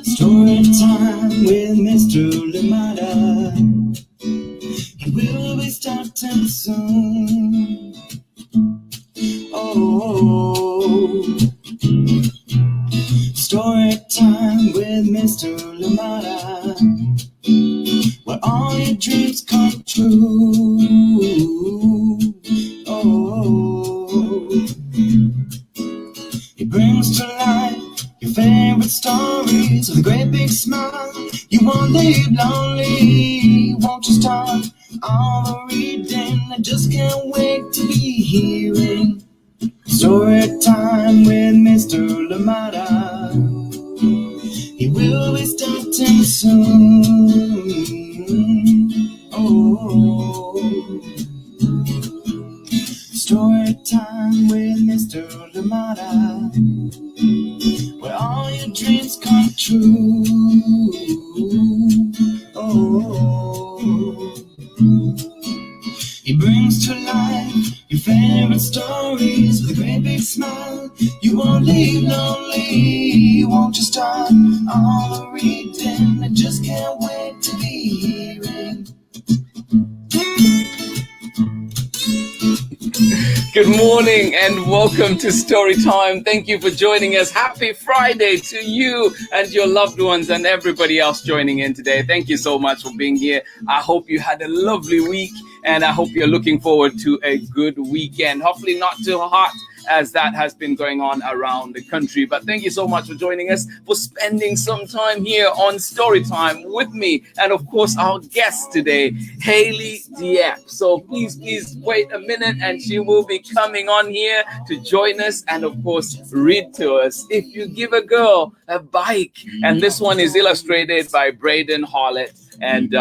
Story time with Mr. Lamada. He will be starting soon. Oh, story time with Mr. Lamada, where all your dreams come true. Oh, he brings to life your favorite stories with a great big smile. You won't leave lonely, won't you start all the reading? I just can't wait to be hearing story time with Mr. Lamada. He will be starting soon. Oh, story time with Mr. Lamada, where all your dreams come true. Oh, he brings to life your favorite stories with a great big smile. You won't leave lonely, won't you start all the reading? I just can't wait to be hearing. Good morning and welcome to Story Time. Thank you for joining us. Happy Friday to you and your loved ones and everybody else joining in today. Thank you so much for being here. I hope you had a lovely week and I hope you're looking forward to a good weekend. Hopefully not too hot, as that has been going on around the country. But thank you so much for joining us, for spending some time here on Story Time with me. And of course, our guest today, Hayley Diep. So please wait a minute and she will be coming on here to join us and of course, read to us. If you give a girl a bike, and this one is illustrated by BRADEN HALLETT. And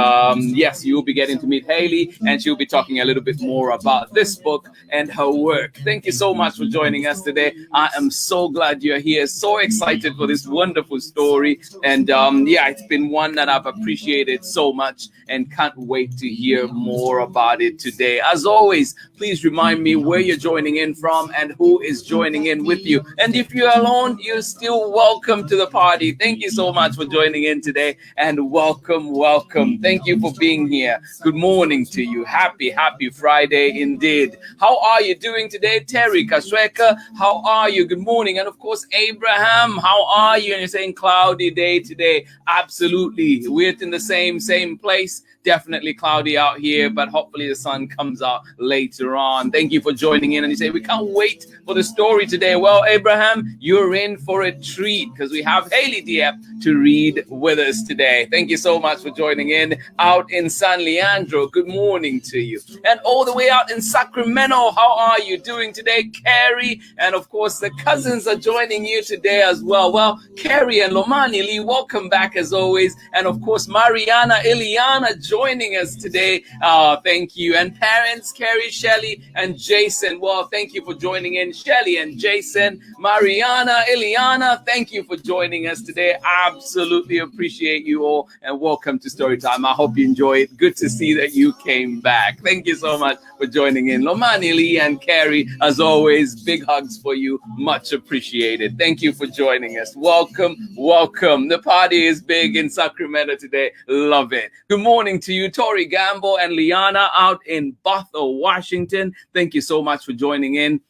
yes, you'll be getting to meet Hayley and she'll be talking a little bit more about this book and her work. Thank you so much for joining us today. I am so glad you're here. So excited for this wonderful story. And yeah, it's been one that I've appreciated so much and can't wait to hear more about it today. As always, please remind me where you're joining in from and who is joining in with you. And if you're alone, you're still welcome to the party. Thank you so much for joining in today and welcome. Thank you for being here. Good morning to you. Happy Friday indeed. How are you doing today? Terry Kasweka, how are you? Good morning. And of course, Abraham, how are you? And you're saying cloudy day today. Absolutely. We're in the same place. Definitely cloudy out here, but hopefully the sun comes out later on. Thank you for joining in. And you say, we can't wait for the story today. Well, Abraham, you're in for a treat because we have Hayley Diep to read with us today. Thank you so much for joining in out in San Leandro. Good morning to you. And all the way out in Sacramento, how are you doing today? Carrie, and of course, the cousins are joining you today as well. Well, Carrie and Lomani Lee, welcome back as always. And of course, Mariana Iliana joining us today. Thank you. And parents, Carrie, Shelly, and Jason. Well, thank you for joining in. Shelly and Jason, Mariana, Iliana, thank you for joining us today. Absolutely appreciate you all and welcome to Storytime. I hope you enjoy it. Good to see that you came back. Thank you so much for joining in. Lomani Lee and Carrie, as always, big hugs for you. Much appreciated. Thank you for joining us. Welcome. The party is big in Sacramento today. Love it. Good morning to you, Tori Gamble and Liana out in Bothell, Washington. Thank you so much for joining in.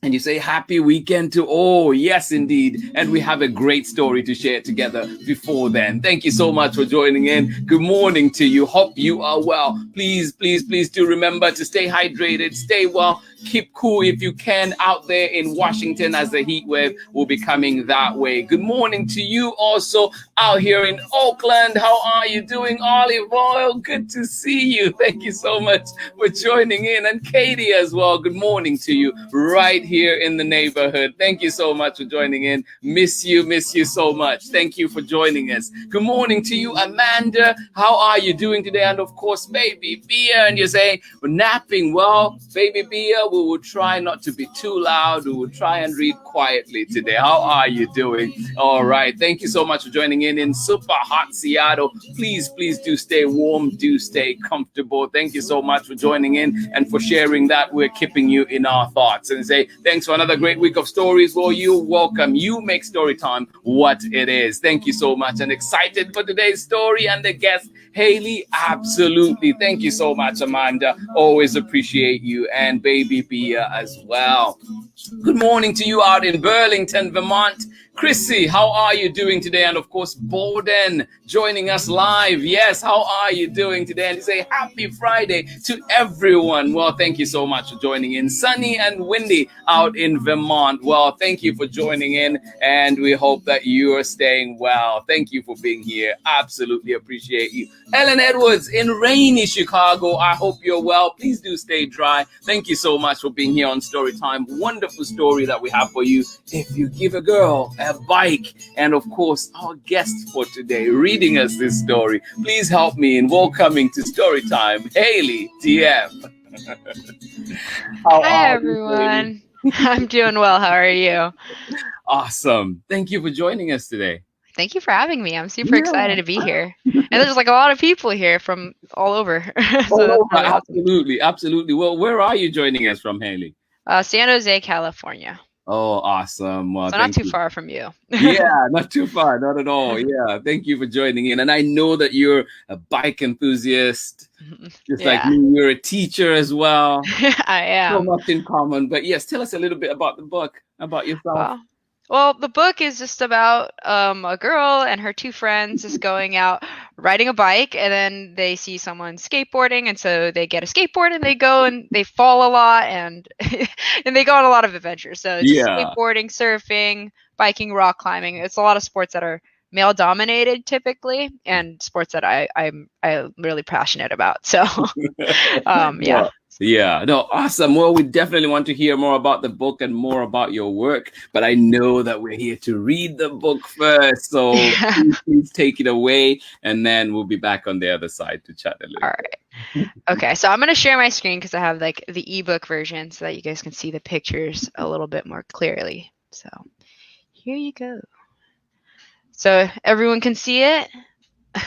And you say happy weekend to all. Yes, indeed. And we have a great story to share together before then. Thank you so much for joining in. Good morning to you. Hope you are well. Please do remember to stay hydrated, stay well. Keep cool if you can out there in Washington as the heat wave will be coming that way. Good morning to you also out here in Oakland. How are you doing, Olive Oil? Good to see you. Thank you so much for joining in. And Katie as well. Good morning to you right here in the neighborhood. Thank you so much for joining in. Miss you so much. Thank you for joining us. Good morning to you, Amanda. How are you doing today? And of course, baby Bia. And you're saying we're napping. Well, baby Bia, well. We will try not to be too loud. We will try and read quietly today. How are you doing? All right. Thank you so much for joining in super hot Seattle. Please do stay warm. Do stay comfortable. Thank you so much for joining in and for sharing that. We're keeping you in our thoughts and say thanks for another great week of stories. Well, you're welcome. You make story time what it is. Thank you so much, and excited for today's story and the guest, Hayley. Absolutely. Thank you so much, Amanda. Always appreciate you, and baby Bia as well. Good morning to you out in Burlington, Vermont. Chrissy, how are you doing today? And of course, Borden joining us live. Yes, how are you doing today? And to say happy Friday to everyone. Well, thank you so much for joining in. Sunny and windy out in Vermont. Well, thank you for joining in, and we hope that you are staying well. Thank you for being here. Absolutely appreciate you. Ellen Edwards in rainy Chicago. I hope you're well. Please do stay dry. Thank you so much for being here on Storytime. Wonderful story that we have for you. If you give a girl a bike. And of course, our guest for today reading us this story. Please help me in welcoming to Storytime, Hayley Diep. Hi, everyone. I'm doing well. How are you? Awesome. Thank you for joining us today. Thank you for having me. I'm super excited to be here. And there's like a lot of people here from all over. So absolutely. Absolutely. Well, where are you joining us from, Hayley? San Jose, California. Oh, awesome. Well, so not too far from you. Yeah, not too far. Not at all. Yeah. Thank you for joining in. And I know that you're a bike enthusiast. Just like me, you're a teacher as well. I am. So much in common. But yes, tell us a little bit about the book, about yourself. Well, the book is just about a girl and her two friends just going out riding a bike, and then they see someone skateboarding, and so they get a skateboard and they go and they fall a lot, and and they go on a lot of adventures. So just skateboarding, surfing, biking, rock climbing. It's a lot of sports that are male dominated typically, and sports that I'm really passionate about. So yeah. Yeah, no, awesome. Well, we definitely want to hear more about the book and more about your work, but I know that we're here to read the book first. So please take it away, and then we'll be back on the other side to chat a little. All right. Okay, so I'm going to share my screen because I have like the ebook version so that you guys can see the pictures a little bit more clearly. So here you go. So everyone can see it? All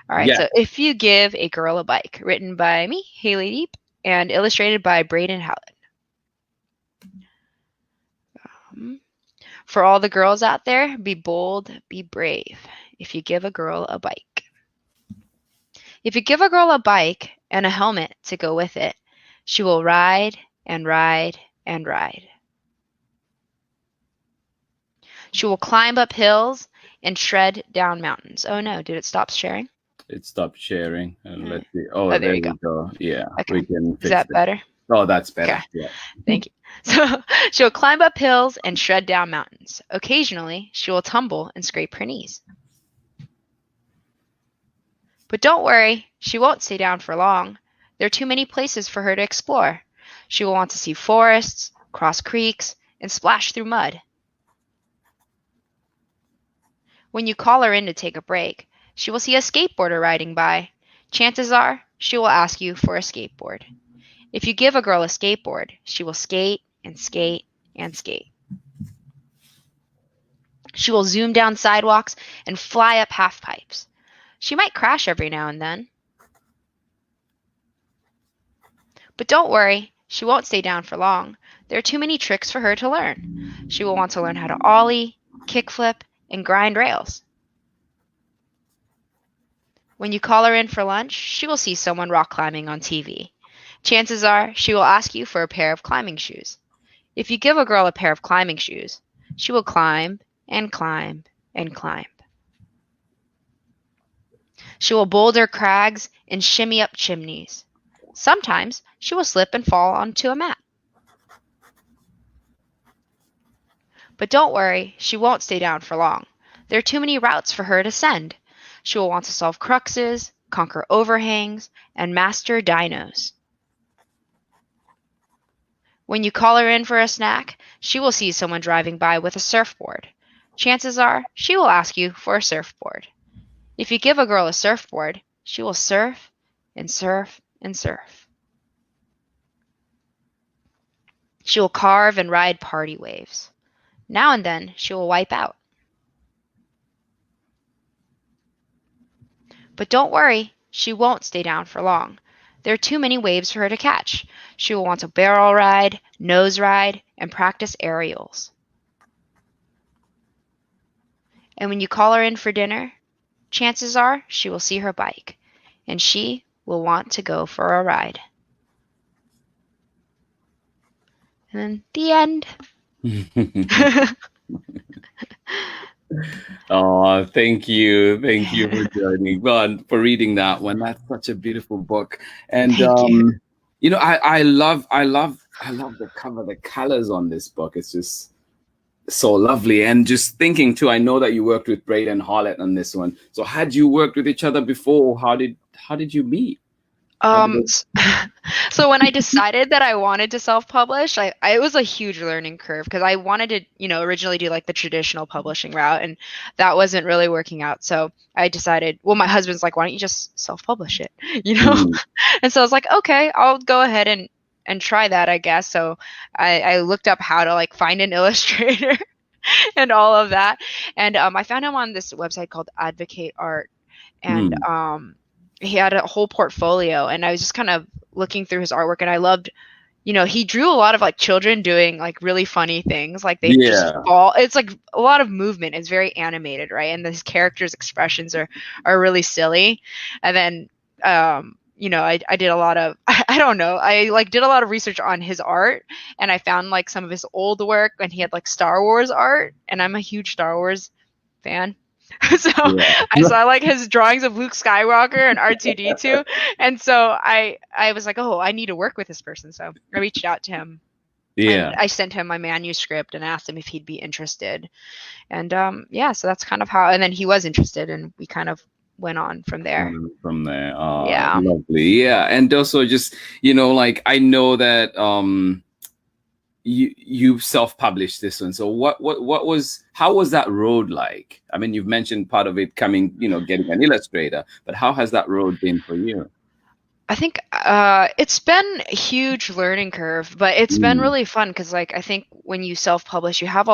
right, so If You Give a Girl a Bike, written by me, Hayley Diep, and illustrated by BRADEN, HALLETT. For all the girls out there, be bold, be brave, if you give a girl a bike. If you give a girl a bike and a helmet to go with it, she will ride and ride and ride. She will climb up hills and shred down mountains. Oh no, did it stop sharing? It stopped sharing, and let's see. Oh, there you go. Yeah, okay. We can fix Is that better? Oh, that's better. Okay. Yeah. Thank you. So she'll climb up hills and shred down mountains. Occasionally, she will tumble and scrape her knees. But don't worry, she won't stay down for long. There are too many places for her to explore. She will want to see forests, cross creeks, and splash through mud. When you call her in to take a break, she will see a skateboarder riding by. Chances are, she will ask you for a skateboard. If you give a girl a skateboard, she will skate and skate and skate. She will zoom down sidewalks and fly up half pipes. She might crash every now and then. But don't worry, she won't stay down for long. There are too many tricks for her to learn. She will want to learn how to ollie, kickflip, and grind rails. When you call her in for lunch, she will see someone rock climbing on TV. Chances are she will ask you for a pair of climbing shoes. If you give a girl a pair of climbing shoes, she will climb and climb and climb. She will boulder crags and shimmy up chimneys. Sometimes she will slip and fall onto a mat. But don't worry, she won't stay down for long. There are too many routes for her to send. She will want to solve cruxes, conquer overhangs, and master dinos. When you call her in for a snack, she will see someone driving by with a surfboard. Chances are she will ask you for a surfboard. If you give a girl a surfboard, she will surf and surf and surf. She will carve and ride party waves. Now and then she will wipe out. But don't worry, she won't stay down for long. There are too many waves for her to catch. She will want to barrel ride, nose ride, and practice aerials. And when you call her in for dinner, chances are she will see her bike, and she will want to go for a ride. And then the end. Oh, thank you. Thank you for joining, well, for reading that one. That's such a beautiful book. And Thank you. you know, I love the cover, the colors on this book. It's just so lovely. And just thinking too, I know that you worked with BRADEN and HALLETT on this one. So had you worked with each other before? How did you meet? So when I decided that I wanted to self-publish, it was a huge learning curve because I wanted to, originally do like the traditional publishing route, and that wasn't really working out. So I decided, well, my husband's like, why don't you just self-publish it, And so I was like, okay, I'll go ahead and try that, I guess. So I looked up how to like find an illustrator and all of that, and I found him on this website called Advocate Art, and he had a whole portfolio, and I was just kind of looking through his artwork, and I loved, he drew a lot of like children doing like really funny things, like they just fall. It's like a lot of movement. It's very animated, right? And his characters' expressions are really silly. And then, I did a lot of, I don't know, I like did a lot of research on his art, and I found like some of his old work, and he had like Star Wars art, and I'm a huge Star Wars fan. So I saw like his drawings of Luke Skywalker and R2-D2, and so I was like, oh, I need to work with this person. So I reached out to him. And I sent him my manuscript and asked him if he'd be interested. And so that's kind of how. And then he was interested, and we kind of went on from there. Oh, yeah, lovely. Yeah, and also just like I know that you self-published this one. So how was that road like? I mean, you've mentioned part of it coming, getting an illustrator, but how has that road been for you? I think it's been a huge learning curve, but it's been really fun because like I think when you self-publish, you have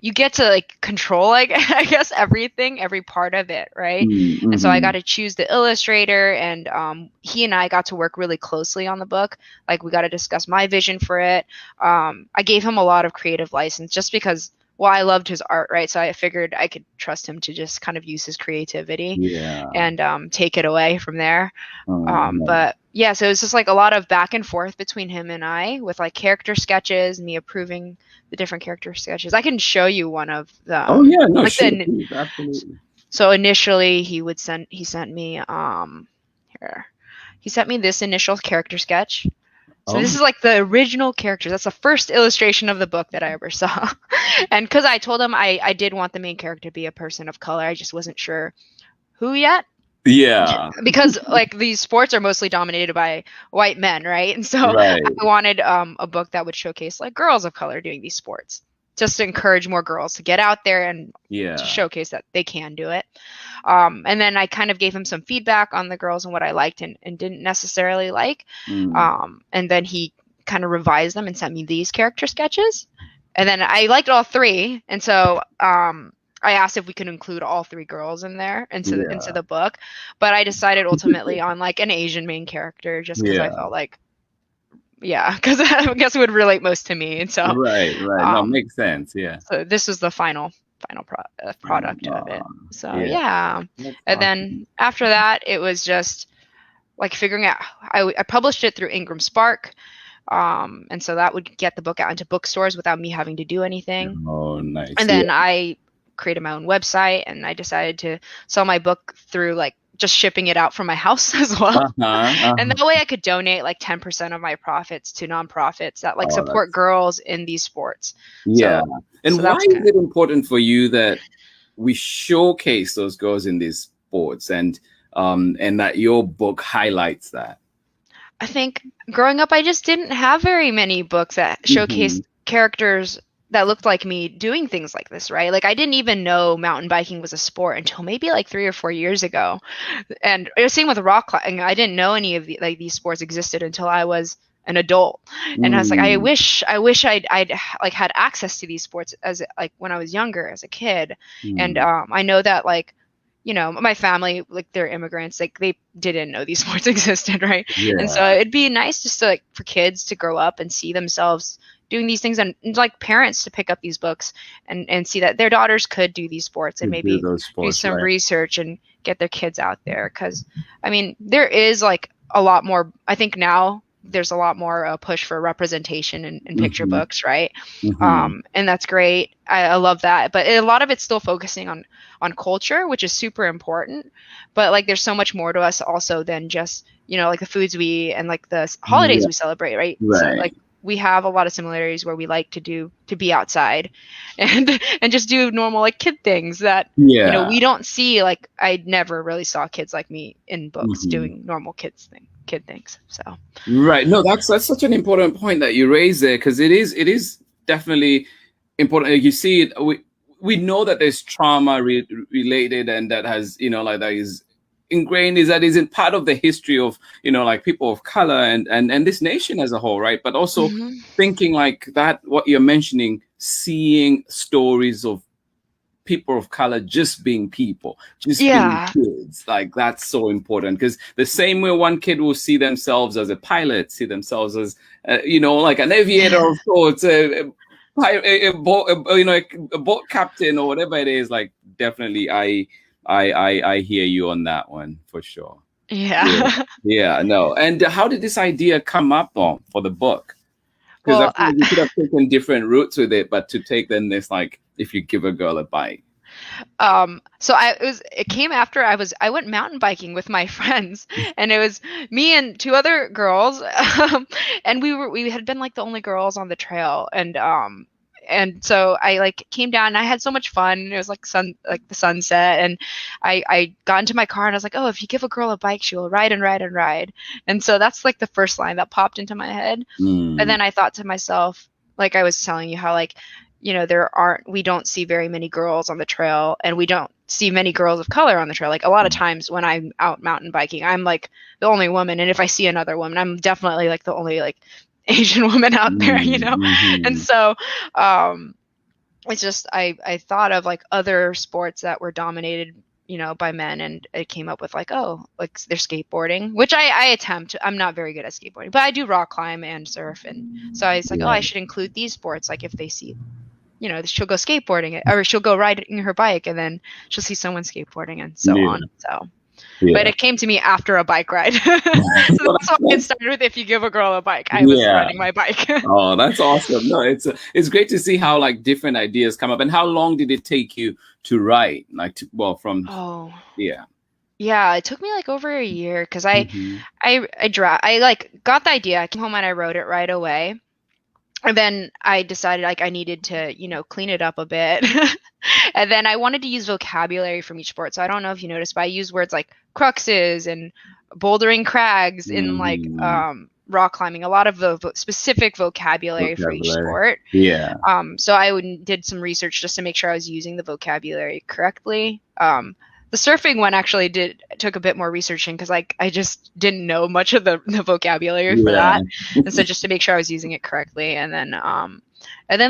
you get to like control, like I guess everything, every part of it, right? And so I got to choose the illustrator, and he and I got to work really closely on the book. Like we got to discuss my vision for it. I gave him a lot of creative license just because, well, I loved his art, right? So I figured I could trust him to just kind of use his creativity and take it away from there. But yeah, so it's just like a lot of back and forth between him and I with like character sketches, me approving the different character sketches. I can show you one of them. Oh yeah, no, like sure, absolutely. So initially he sent me here. He sent me this initial character sketch. So this is like the original characters. That's the first illustration of the book that I ever saw. And because I told him I did want the main character to be a person of color, I just wasn't sure who yet. Yeah. Because like these sports are mostly dominated by white men, right? And so I wanted a book that would showcase like girls of color doing these sports, just to encourage more girls to get out there and to showcase that they can do it. And then I kind of gave him some feedback on the girls and what I liked and didn't necessarily like. And then he kind of revised them and sent me these character sketches. And then I liked all three. And so I asked if we could include all three girls in there into the book. But I decided ultimately on like an Asian main character just because I felt like, because I guess it would relate most to me. And so right. No, makes sense. Yeah. So this was the final product of it. So and then after that, it was just like figuring out. I published it through Ingram Spark, and so that would get the book out into bookstores without me having to do anything. Oh, nice. And then I created my own website, and I decided to sell my book through like just shipping it out from my house as well. And that way I could donate like 10% of my profits to nonprofits that like support girls in these sports. And why is it important for you that we showcase those girls in these sports and that your book highlights that? I think growing up, I just didn't have very many books that showcased characters that looked like me doing things like this, right? Like I didn't even know mountain biking was a sport until maybe like 3 or 4 years ago. And it was same with rock climbing. I didn't know any of these sports existed until I was an adult. And I was like, Mm. I wish I'd like had access to these sports as like when I was younger as a kid. And Mm. I know that like, my family, like they're immigrants, like they didn't know these sports existed, right? And so Yeah. it'd be nice just to like for kids to grow up and see themselves doing these things, and like parents to pick up these books and see that their daughters could do these sports, To and do maybe those do sports, some right? research and get their kids out there. Because I mean, there is like a lot more, I think now there's a lot more push for representation in picture Hmm. books, right? Hmm. And that's great. I love that, but a lot of it's still focusing on culture, which is super important. But like, there's so much more to us also than just like the foods we eat and like the holidays Yeah. we celebrate, right? So Right. like we have a lot of similarities where we like to be outside and just do normal like kid things that Yeah. we don't see. Like I never really saw kids like me in books Hmm. doing normal kid things. So Right. No, that's such an important point that you raise there, because it is definitely important. Like, you see it. We know that there's trauma related, and that has like that is ingrained, is that isn't part of the history of like people of color and this nation as a whole, right? But also mhm. thinking like that, what you're mentioning, seeing stories of people of color just being people, just being Yeah. kids. Like that's so important, because the same way one kid will see themselves as a pilot, see themselves as like an aviator of sorts, a boat captain or whatever it is. Like definitely, I hear you on that one for sure. Yeah, Yeah. yeah, no. And how did this idea come up for the book? Because I Well, feel like you could have taken different routes with it, but to take then this, like, if you give a girl a bite. so it came after I went mountain biking with my friends, and it was me and two other girls, and we had been like the only girls on the trail, and so I like came down and I had so much fun. It was like the sunset, and I got into my car and I was like, oh, if you give a girl a bike, she will ride and ride and ride. And so that's like the first line that popped into my head. And Mm. then I thought to myself, like I was telling you how like we don't see very many girls on the trail, and we don't see many girls of color on the trail. Like a lot of times when I'm out mountain biking, I'm like the only woman, and if I see another woman, I'm definitely like the only like Asian woman out there, Mm. And Mhm. so um it's just I thought of like other sports that were dominated by men, and it came up with like, oh, like there's skateboarding, which I attempt. I'm not very good at skateboarding, but I do rock climb and surf, and so I was like, oh, I Yeah. should include these sports. Like if they see, she'll go skateboarding or she'll go riding her bike, and then she'll see someone skateboarding and so Yeah. on. So, but Yeah. it came to me after a bike ride. So that's why it started with, if you give a girl a bike. I was Yeah. riding my bike. Oh, that's awesome. No, it's great to see how like different ideas come up. And how long did it take you to write? Like, well, from Oh, yeah. yeah, it took me like over a year because Hmm. I like got the idea. I came home and I wrote it right away. And then I decided like I needed to, clean it up a bit. And then I wanted to use vocabulary from each sport. So I don't know if you noticed, but I use words like cruxes and bouldering crags in like Hmm. rock climbing, a lot of the specific vocabulary for each Vocabulary. sport. Yeah. So did some research just to make sure I was using the vocabulary correctly. The surfing one actually took a bit more researching because like I just didn't know much of the vocabulary for Yeah. that, and so just to make sure I was using it correctly, and then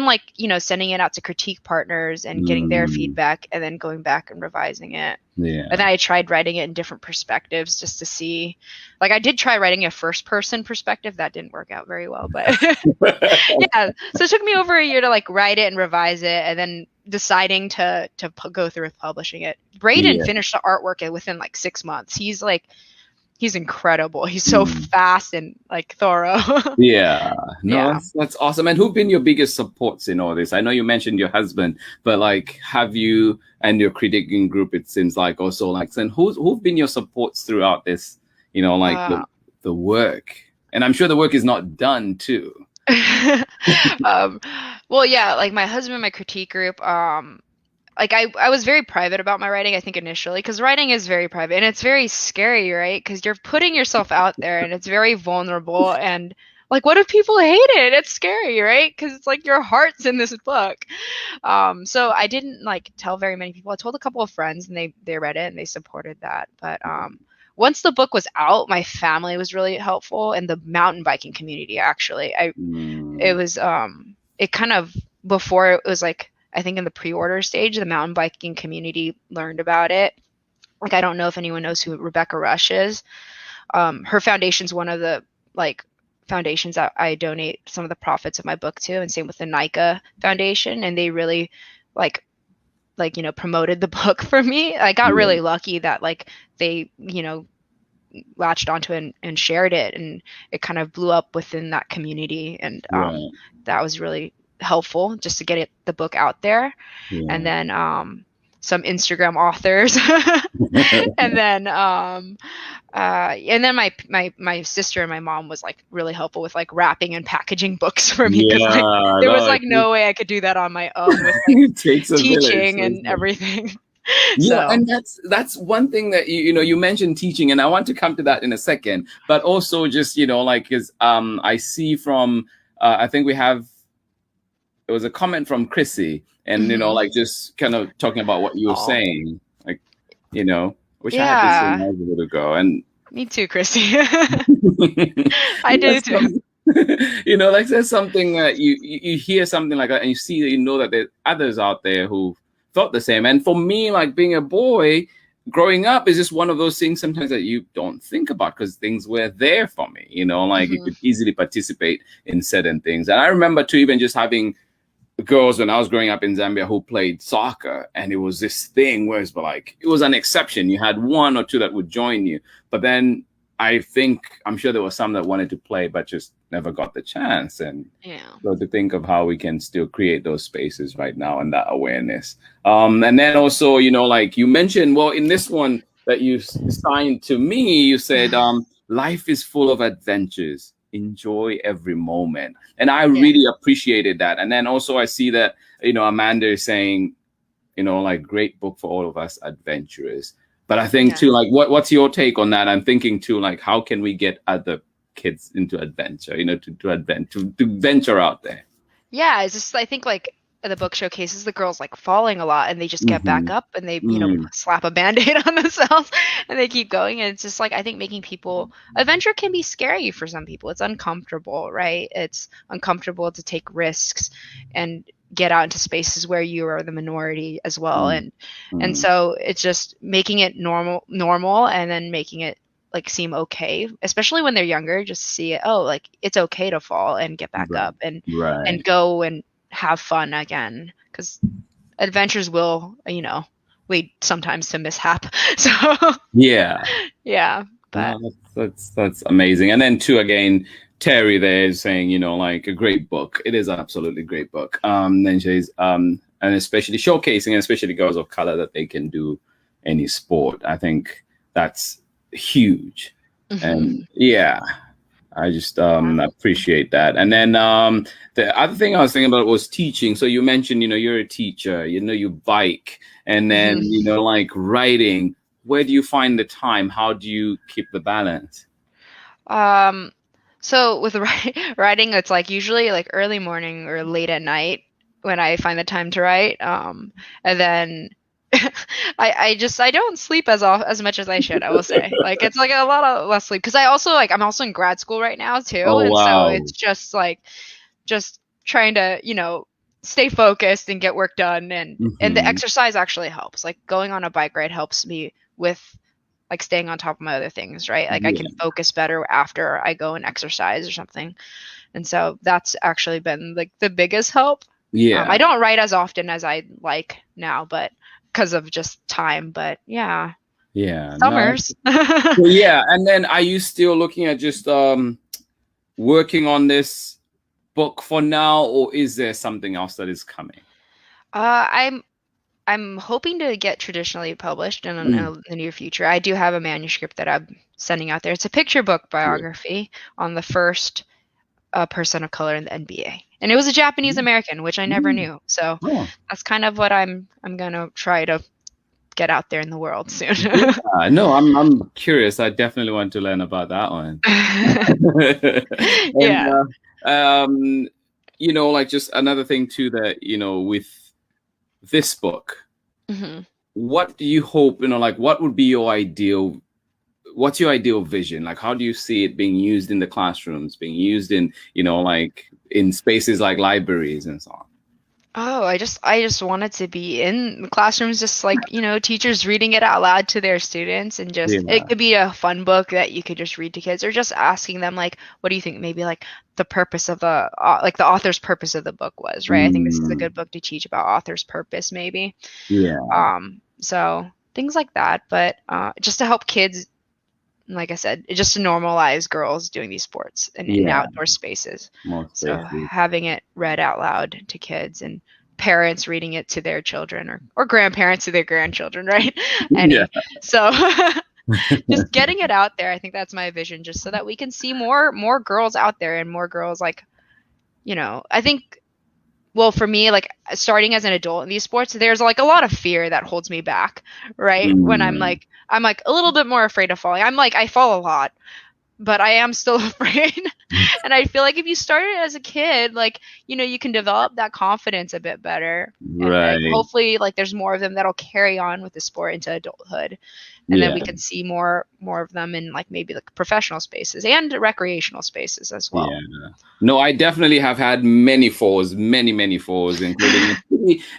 like sending it out to critique partners and getting their Mm. feedback, and then going back and revising it. And Yeah. then I tried writing it in different perspectives just to see. Like I did try writing a first person perspective. That didn't work out very well, but yeah. So it took me over a year to like write it and revise it, and then deciding to go through with publishing it. Braden Yeah. finished the artwork within like 6 months. He's incredible. He's so Mm. fast and like thorough. Yeah, no, Yeah. that's awesome. And who've been your biggest supports in all this? I know you mentioned your husband, but like, have you and your critiquing group? It seems like also like, and who've been your supports throughout this? Like Uh, the work, and I'm sure the work is not done too. um, well, yeah, like my husband, my critique group, like I was very private about my writing, I think initially, because writing is very private and it's very scary, right? Because you're putting yourself out there and it's very vulnerable, and like what if people hate it? It's scary, right? Because it's like your heart's in this book. So I didn't like tell very many people. I told a couple of friends, and they read it and they supported that. But once the book was out, my family was really helpful, and the mountain biking community actually. It was it kind of, before it was like, I think in the pre-order stage, the mountain biking community learned about it. Like, I don't know if anyone knows who Rebecca Rush is. Her foundation's one of the like foundations that I donate some of the profits of my book to, and same with the NICA Foundation, and they really like promoted the book for me. I got really lucky that like they latched onto it and shared it, and it kind of blew up within that community, and that was really helpful just to get the book out there. And then some Instagram authors and then my sister and my mom was like really helpful with like wrapping and packaging books for me, because like there was like no way I could do that on my own with like teaching and everything. Yeah, and that's one thing that you mentioned teaching, and I want to come to that in a second. But also just like, because I see from I think it was a comment from Chrissy, and like just kind of talking about what you were saying, like which I had to say a little ago, and me too, Chrissy. I do too. Like there's something that you hear something like that, and you see that that there's others out there who felt the same. And for me, like being a boy growing up is just one of those things sometimes that you don't think about, because things were there for me, like you could easily participate in certain things. And I remember too, even just having girls when I was growing up in Zambia who played soccer, and it was this thing where it's like, it was an exception. You had one or two that would join you, but then I'm sure there were some that wanted to play but just never got the chance. And so to think of how we can still create those spaces right now and that awareness. And then also, like you mentioned, well, in this one that you signed to me, you said, life is full of adventures. Enjoy every moment. And I really appreciated that. And then also I see that, Amanda is saying, like, great book for all of us adventurous. But I think too, like, what's your take on that? I'm thinking too, like, how can we get other kids into adventure, to venture out there? Yeah, it's just, I think like the book showcases the girls like falling a lot, and they just get back up, and they slap a band-aid on themselves and they keep going. And it's just like, I think making people, adventure can be scary for some people. It's uncomfortable, right? It's uncomfortable to take risks and get out into spaces where you are the minority as well. And so it's just making it normal and then making it like seem okay, especially when they're younger, just see it, like it's okay to fall and get back up and go and have fun again, because adventures will lead sometimes to mishap. So but no, that's amazing. And then too, again, Terry there is saying, like, a great book. It is an absolutely great book. Then she's and especially showcasing, especially girls of color, that they can do any sport. I think that's huge. And I just appreciate that. And then the other thing I was thinking about was teaching. So you mentioned, you're a teacher, you bike, and then like writing. Where do you find the time? How do you keep the balance? So with writing, it's like usually like early morning or late at night when I find the time to write. And then I don't sleep as much as I should, I will say. Like, it's like a lot of less sleep, because I'm also in grad school right now too. So it's just like trying to stay focused and get work done, and the exercise actually helps. Like, going on a bike ride helps me with like staying on top of my other things, right? Like, I can focus better after I go and exercise or something. And so that's actually been like the biggest help. I don't write as often as I'd like now, but because of just time. But summers. And then are you still looking at just working on this book for now, or is there something else that is coming? I'm hoping to get traditionally published in the near future. I do have a manuscript that I'm sending out there. It's a picture book biography on the first person of color in the NBA, and it was a Japanese American, which I never knew. So that's kind of what I'm gonna try to get out there in the world soon. No, I'm curious. I definitely want to learn about that one. And, like, just another thing too, that with this book, what do you hope, like, what would be your ideal what's your ideal vision? Like, how do you see it being used in the classrooms, being used in, like in spaces like libraries and so on? Oh, I just wanted to be in the classrooms, just like, teachers reading it out loud to their students, and just Yeah. it could be a fun book that you could just read to kids, or just asking them like, what do you think maybe like the purpose of the like the author's purpose of the book was, right? I think this is a Mm, good book to teach about author's purpose, maybe. yeah. So things like that, but just to help kids, like I said, just to normalize girls doing these sports in Yeah. outdoor spaces. More So spaces. having it read out loud to kids, and parents reading it to their children, or grandparents to their grandchildren, right? Yeah. So just getting it out there, I think that's my vision, just so that we can see more girls out there, and more girls like, I think, well, for me, like starting as an adult in these sports, there's like a lot of fear that holds me back, right? When Mm, I'm like a little bit more afraid of falling. I fall a lot, but I am still afraid. And I feel like if you started as a kid, like, you can develop that confidence a bit better. And like right. hopefully like there's more of them that'll carry on with the sport into adulthood. And then Yeah. we can see more of them in like maybe like professional spaces and recreational spaces as well. Yeah. No, I definitely have had many falls, many falls, including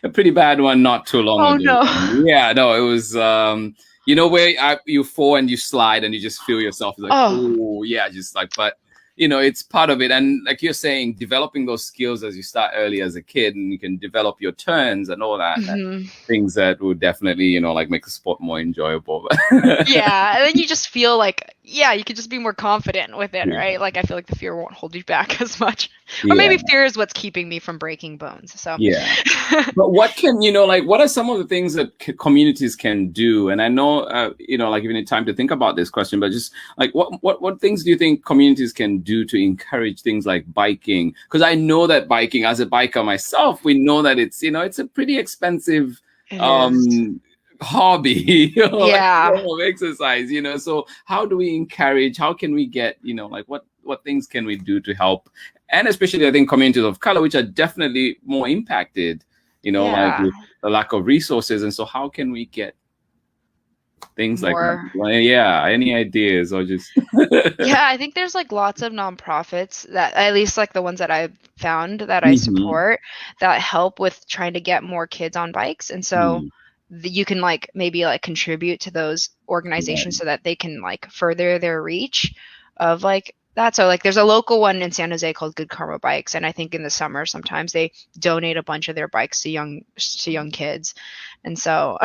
a pretty bad one not too long Oh ago. no. Yeah, no, it was where you fall and you slide and you just feel yourself like, Oh, oh yeah, just like, but it's part of it. And like you're saying, developing those skills as you start early as a kid, and you can develop your turns and all that. mhm. Things that would definitely, like make the sport more enjoyable. Yeah, and then you just feel like, yeah, you could just be more confident with it, Yeah. right? Like I feel like the fear won't hold you back as much. Or Yeah. maybe fear is what's keeping me from breaking bones. So Yeah. But what can, what are some of the things that communities can do? And I know, like you need time to think about this question, but just like what things do you think communities can do to encourage things like biking? Because I know that biking, as a biker myself, we know that it's a pretty expensive it is. hobby, like Yeah. form of exercise, So how do we encourage? How can we get, like what things can we do to help? And especially, I think communities of color, which are definitely more impacted, like Yeah. with the lack of resources. And so, how can we get things like that? More. Well, yeah, any ideas or just Yeah, I think there's like lots of nonprofits that, at least like the ones that I've found that I Mhm. support, that help with trying to get more kids on bikes. And so Mm, you can like maybe like contribute to those organizations right. so that they can like further their reach of like that. So like there's a local one in San Jose called Good Karma Bikes, and I think in the summer sometimes they donate a bunch of their bikes to young kids. And so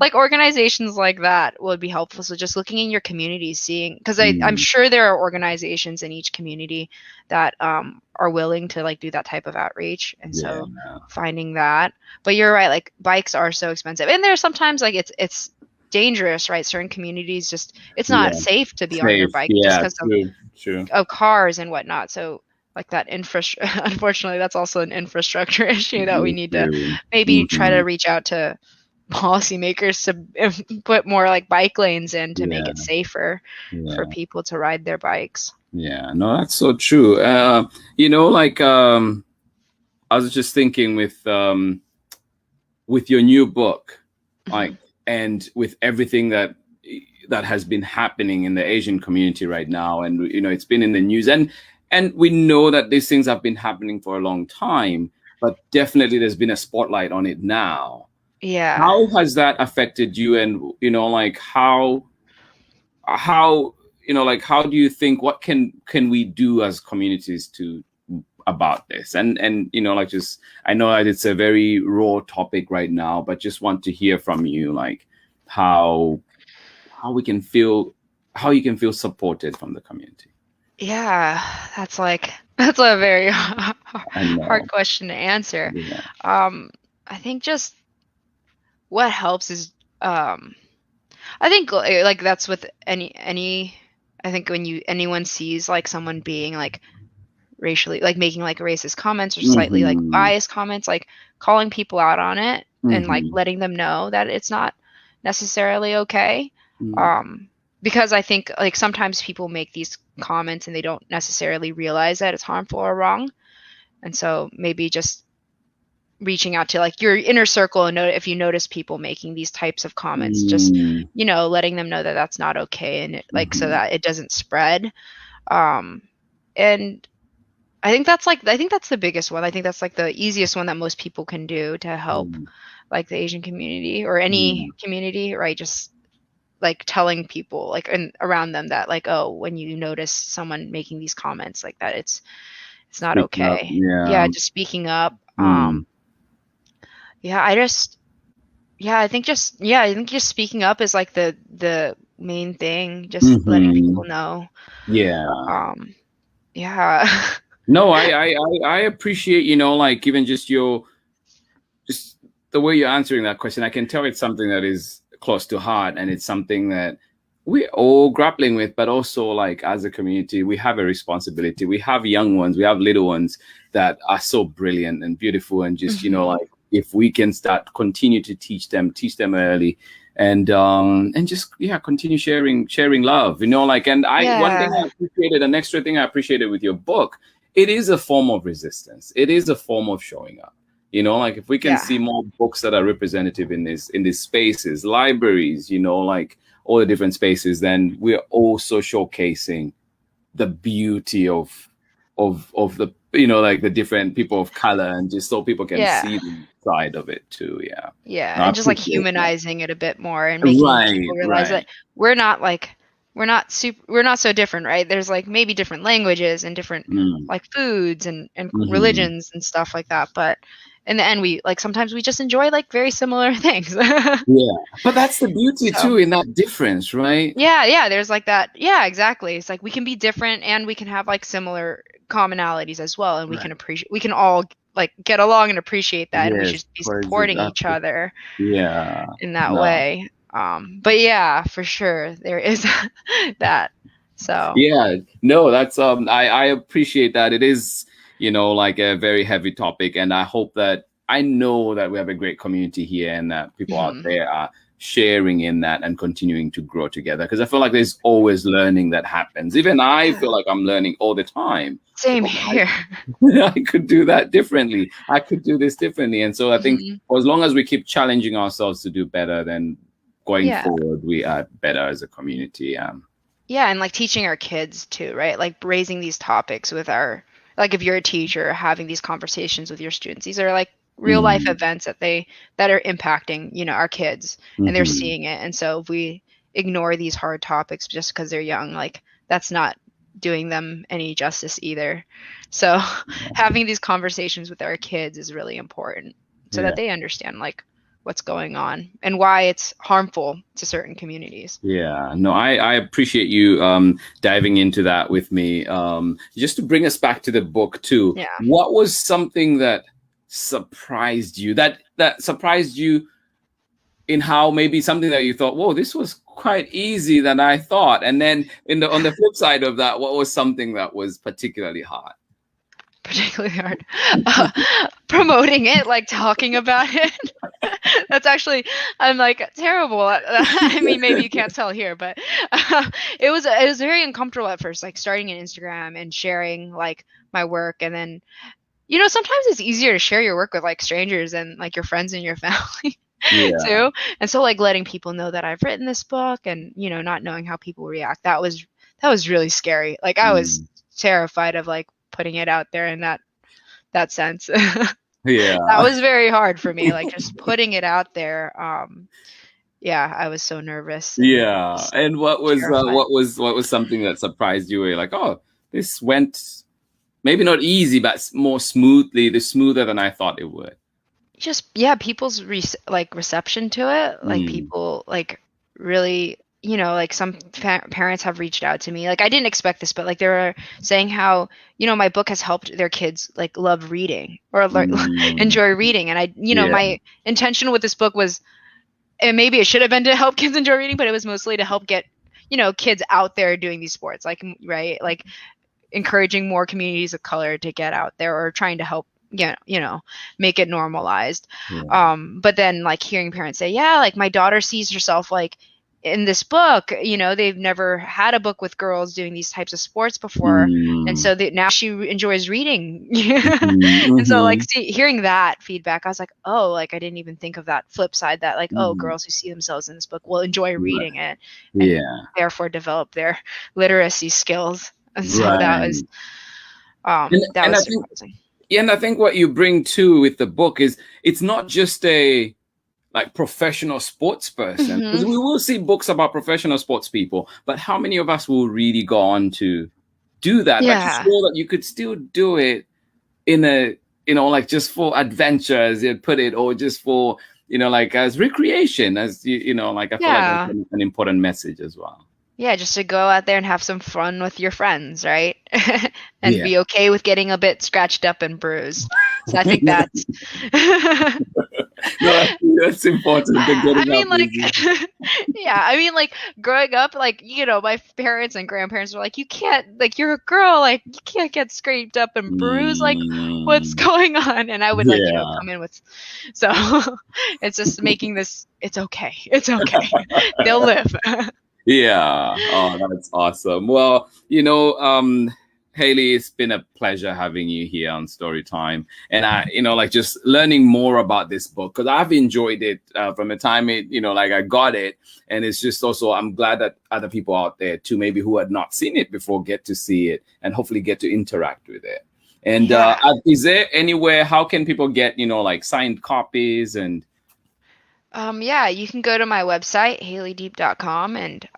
like organizations like that would be helpful. So just looking in your community, seeing, because I'm Mm, sure there are organizations in each community that are willing to like do that type of outreach. And yeah. so finding that. But you're right, like bikes are so expensive, and there's sometimes like it's dangerous, right? Certain communities, just it's not Yeah. safe to be on your Safe. bike just Yeah. because True. of cars and whatnot. So like that infrastructure, unfortunately, that's also an infrastructure issue that we need to True. maybe try to Mhm. reach out to policymakers to put more like bike lanes in to make Yeah. it safer for Yeah. people to ride their bikes. Yeah. No, that's so true. Like I was just thinking with your new book, like, Mhm. and with everything that has been happening in the Asian community right now, and it's been in the news, and we know that these things have been happening for a long time, but definitely there's been a spotlight on it now. Yeah. How has that affected you? And like how like how do you think, what can we do as communities to about this? And like, just, I know that it's a very raw topic right now, but just want to hear from you, like how we can feel, how you can feel supported from the community. Yeah, that's a very I know. hard question to answer. Yeah. I think just what helps is I think like that's with any I think when anyone sees like someone being like racially, like making like racist comments or slightly like Hmm. biased comments, like calling people out on it and like Hmm. letting them know that it's not necessarily okay. Hmm. Um, because I think like sometimes people make these comments and they don't necessarily realize that it's harmful or wrong. And so maybe just reaching out to like your inner circle and if you notice people making these types of comments, just letting them know that that's not okay, and like so that it doesn't spread. And I think that's the biggest one. I think that's like the easiest one that most people can do to help like the Asian community or any community, right? Just like telling people like and around them that like, oh, when you notice someone making these comments like that, it's not okay. Yeah, just speaking up. I think just speaking up is like the main thing, just letting people know. Yeah. Yeah. No, I appreciate, like even just the way you're answering that question. I can tell it's something that is close to heart, and it's something that we're all grappling with, but also like as a community, we have a responsibility. We have young ones, we have little ones that are so brilliant and beautiful, and just, like if we can continue to teach them early, and just continue sharing love, like, and one thing I appreciated, an extra thing I appreciated with your book, it is a form of resistance. It is a form of showing up. Like if we can see more books that are representative in these spaces, libraries, like all the different spaces, then we're also showcasing the beauty of the, like the different people of color, and just so people can see the side of it too. And just like humanizing it a bit more and making people realize that we're not so different, right? There's like maybe different languages and different like foods and religions and stuff like that, but in the end, we like sometimes we just enjoy like very similar things. But that's the beauty too in that difference, right? There's like that. Exactly. It's like we can be different and we can have like similar commonalities as well, and we can all like get along and appreciate that, and we should be supporting each other in that way. But for sure there is that. So that's I appreciate that. It is like a very heavy topic, and I know that we have a great community here, and that people out there are sharing in that and continuing to grow together, because I feel like there's always learning that happens. Even I feel like I'm learning all the time. Same here. I could do that differently. I could do this differently. And so I think as long as we keep challenging ourselves to do better, then going forward, we are better as a community. And like teaching our kids too, right? Like raising these topics with like if you're a teacher, having these conversations with your students, these are like real life events that are impacting, our kids, and they're seeing it. And so if we ignore these hard topics just because they're young, like that's not doing them any justice either. So having these conversations with our kids is really important so that they understand like what's going on and why it's harmful to certain communities. No, I appreciate you diving into that with me. Just to bring us back to the book too. What was something that surprised you, that surprised you in how maybe something that you thought, whoa, this was quite easy than I thought, and then on the flip side of that, what was something that was particularly hard? Promoting it, like talking about it. That's actually, I'm like terrible at, I mean, maybe you can't tell here, but it was very uncomfortable at first, like starting an Instagram and sharing like my work. And then, sometimes it's easier to share your work with like strangers and like your friends and your family too. And so like letting people know that I've written this book and, not knowing how people react, that was really scary. Like I was terrified of like putting it out there in that sense. That was very hard for me, like just putting it out there. I was so nervous. And what was something that surprised you, where you're like, oh, this went maybe not easy, but more smoother than I thought it would? Just people's reception to it, like people like really, like some parents have reached out to me. Like I didn't expect this, but like they were saying how, my book has helped their kids like love reading or enjoy reading. And I, my intention with this book was, and maybe it should have been to help kids enjoy reading, but it was mostly to help get, kids out there doing these sports, like, right. Like encouraging more communities of color to get out there, or trying to help, make it normalized. But then like hearing parents say, like my daughter sees herself like in this book, you know, they've never had a book with girls doing these types of sports before, and so now she enjoys reading. And so like hearing that feedback, I was like, oh, like I didn't even think of that flip side, that like, oh, girls who see themselves in this book will enjoy reading it, and therefore develop their literacy skills. And so that was surprising. Yeah, and I think what you bring too with the book is it's not just a like professional sports person, because we will see books about professional sports people, but how many of us will really go on to do that? Like to show that you could still do it in a, you know, like just for adventure, as you put it, or just for, you know, like as recreation, as you know, like I feel like that's an important message as well. Yeah, just to go out there and have some fun with your friends, right? And be okay with getting a bit scratched up and bruised. So I think that's that's important. I mean, like, I mean, like, growing up, like, you know, my parents and grandparents were like, you can't, like, you're a girl, like, you can't get scraped up and bruised, like, what's going on? And I would, like, you know, come in with, so it's just making this, it's okay. They'll live. Yeah. Oh, that's awesome. Well, you know, Hayley, it's been a pleasure having you here on Storytime, and I, you know, like just learning more about this book, because I've enjoyed it from the time it, you know, like I got it, and it's just also I'm glad that other people out there too, maybe who had not seen it before, get to see it and hopefully get to interact with it. And is there anywhere, how can people get, you know, like signed copies and? Yeah, you can go to my website, HayleyDiep.com, and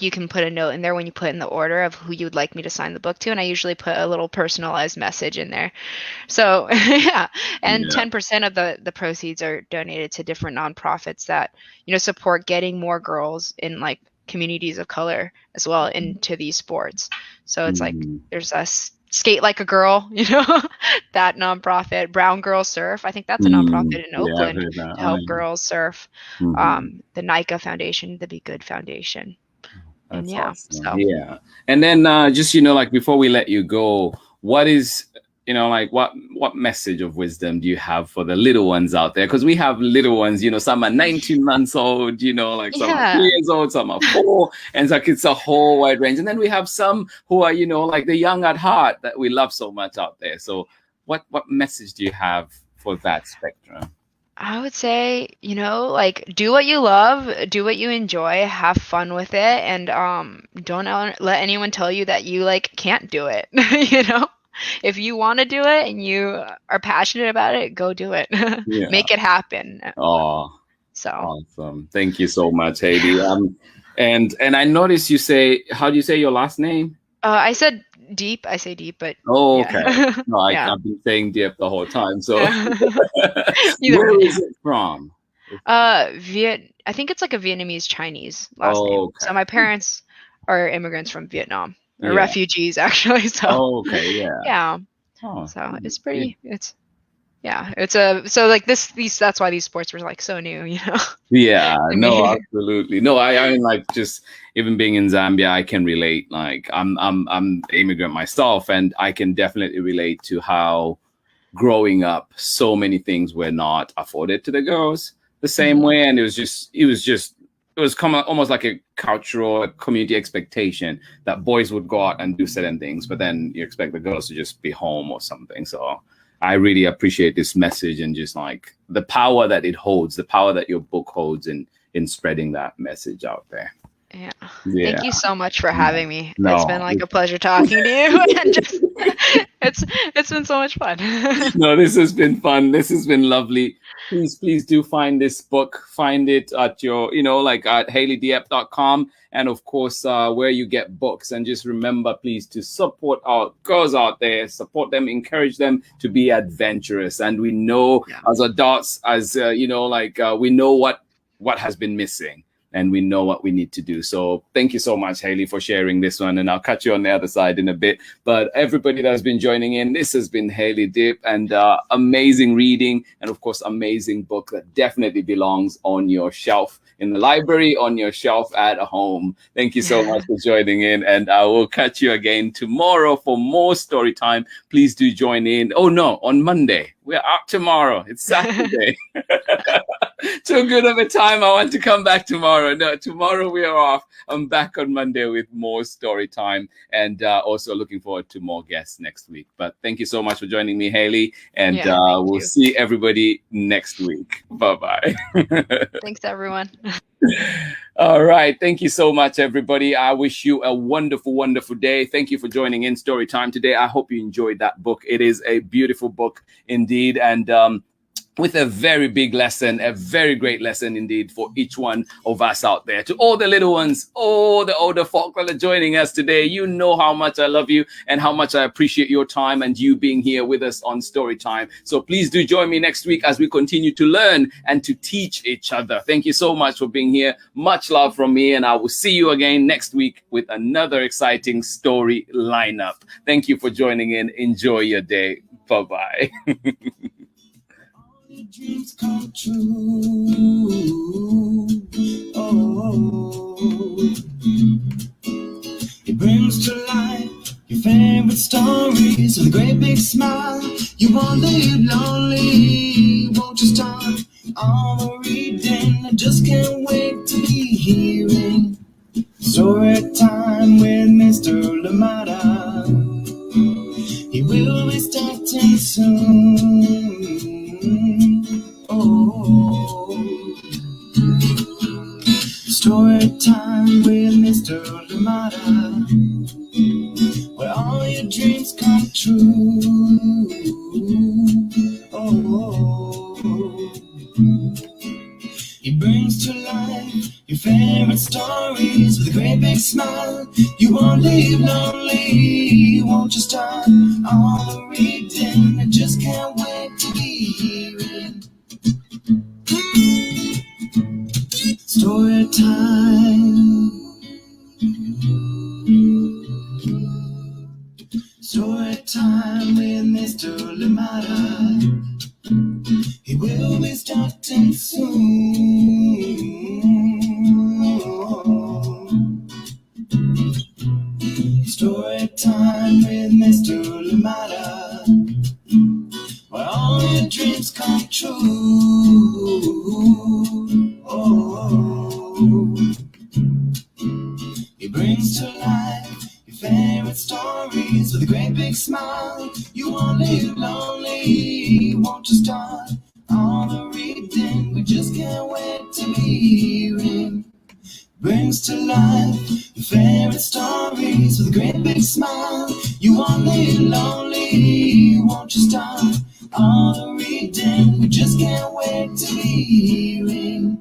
you can put a note in there when you put in the order of who you would like me to sign the book to, and I usually put a little personalized message in there. So 10% of the proceeds are donated to different nonprofits that, you know, support getting more girls in like communities of color as well into these sports. So it's like there's a Skate Like a Girl, you know, that nonprofit. Brown Girl Surf, I think that's a nonprofit in Oakland to help girls surf. The NICA Foundation, the Be Good Foundation. That's and awesome. So. Yeah. And then just, you know, like before we let you go, what is, you know, like what message of wisdom do you have for the little ones out there? Because we have little ones, you know, some are 19 months old, you know, like some are 3 years old, some are 4, and it's like it's a whole wide range. And then we have some who are, you know, like the young at heart that we love so much out there. So what message do you have for that spectrum? I would say, you know, like do what you love, do what you enjoy, have fun with it, and don't let anyone tell you that you like can't do it, you know? If you want to do it and you are passionate about it, go do it. Make it happen. Oh, so awesome. Thank you so much, Hayley. And I noticed you say, how do you say your last name? I said Deep. I say Deep, but okay. No, I've been saying Diep the whole time. So where is it from? I think it's like a Vietnamese Chinese last name. Okay. So my parents are immigrants from Vietnam. Or refugees, actually. So yeah. Oh. So it's pretty. It's so like that's why these sports were like so new, you know. Yeah. No, absolutely. No, I mean, like just even being in Zambia, I can relate. Like I'm an immigrant myself, and I can definitely relate to how growing up, so many things were not afforded to the girls the same way, and it was almost like a cultural community expectation that boys would go out and do certain things, but then you expect the girls to just be home or something. So I really appreciate this message and just like the power that it holds, the power that your book holds in spreading that message out there. Yeah. Thank you so much for having me. No. It's been like a pleasure talking to you, and just it's been so much fun. No, this has been fun. This has been lovely. Please do find this book. Find it at your, you know, like at HayleyDiep.com, and of course where you get books. And just remember, please, to support our girls out there, support them, encourage them to be adventurous. And we know as adults, as you know, like we know what has been missing, and we know what we need to do. So thank you so much, Hayley, for sharing this one. And I'll catch you on the other side in a bit. But everybody that's been joining in, this has been Hayley Diep, and amazing reading, and of course, amazing book that definitely belongs on your shelf in the library, on your shelf at home. Thank you so much for joining in, and I will catch you again tomorrow for more story time. Please do join in. Oh no, on Monday. We're out tomorrow. It's Saturday. Too good of a time. I want to come back tomorrow. No, tomorrow we are off. I'm back on Monday with more story time, and also looking forward to more guests next week. But thank you so much for joining me, Hayley, and Yeah, thank we'll you. see everybody next week. Bye-bye. Thanks, everyone. All right. Thank you so much, everybody. I wish you a wonderful, wonderful day. Thank you for joining in Story Time today. I hope you enjoyed that book. It is a beautiful book indeed. And with a very big lesson, a very great lesson indeed for each one of us out there. To all the little ones, all the older folk that are joining us today, you know how much I love you and how much I appreciate your time and you being here with us on Story Time. So please do join me next week as we continue to learn and to teach each other. Thank you so much for being here. Much love from me, and I will see you again next week with another exciting story lineup. Thank you for joining in. Enjoy your day. Bye-bye. Your dreams come true. Oh, it brings to life your favorite stories with a great big smile. You won't live lonely. Won't you start all the reading? I just can't wait to be hearing story time with Mr. Lamada. He will be starting soon. Oh, story time with Mr. Lamada, where all your dreams come true. Oh, he brings to life your favorite stories with a great big smile. You won't live lonely. Won't you start all the reading? I just can't wait to be hearing story time. Story time with Mr. Lamada. He will be starting soon. Story time with Mr. Lamada, where all your dreams come true. Oh, he brings to life your favorite stories with a great big smile. You won't live lonely. Won't you start all the reading? We just can't wait to be hearing. Brings to life your favorite stories with a great big smile. You won't live lonely. Won't you start all the reading? We just can't wait to be hearing